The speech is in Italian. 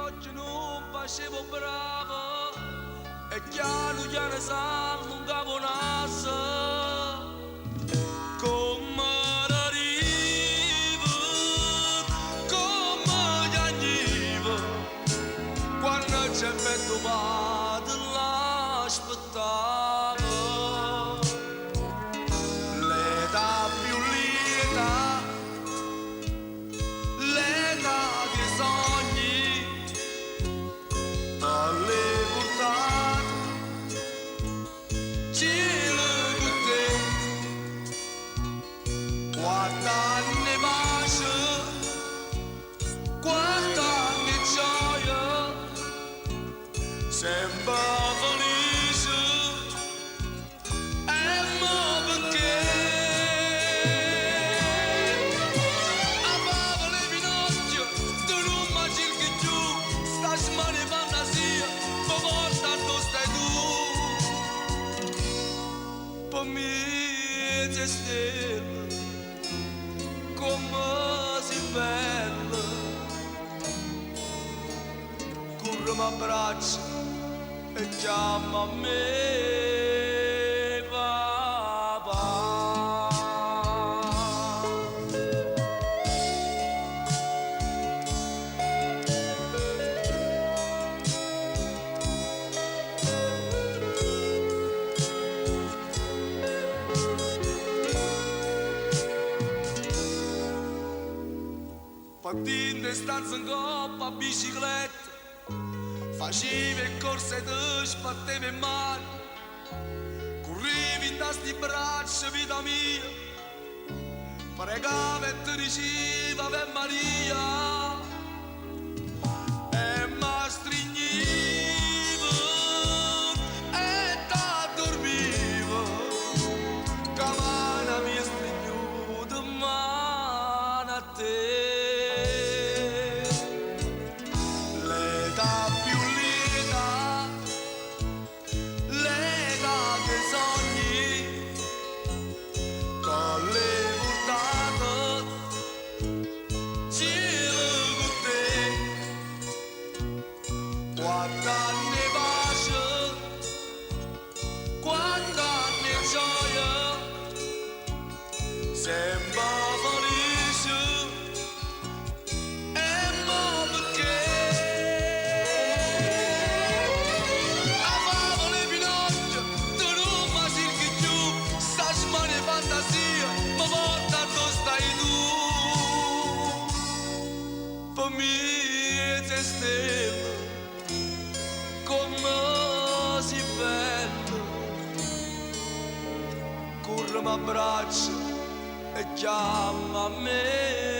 oggi non facevo bravo e chiaro chiaro sanno un capo naso come arrivo, come chiagnivo quando c'è metto vado l'aspettavo l'età più lieta, l'età dei sogni alle portate cielo con te quant'anni pace quant'anni gioia sembra felice e mo perché a favole Pinocchio tu non mi cerchi più sta smane fantasia mi porta dove stai tu per me c'è stella come si bella curre mi abbraccia e chiama me papà. Partendo in stanza in coppa a bicicletta facevi corse e sbattevi in mano corrivi in sti braccia vita mia pregavi e ti diceva Ave Maria e mi stringevo e t'addormivo che mano mi stringiuta mano a te l'età più l'età dei sogni con le portate giro con te quant'anni pace quant'anni gioia sembra felice e mo perché fantasia, ma porta dove stai tu per me sei stella come si bella curre mi abbraccia e chiama me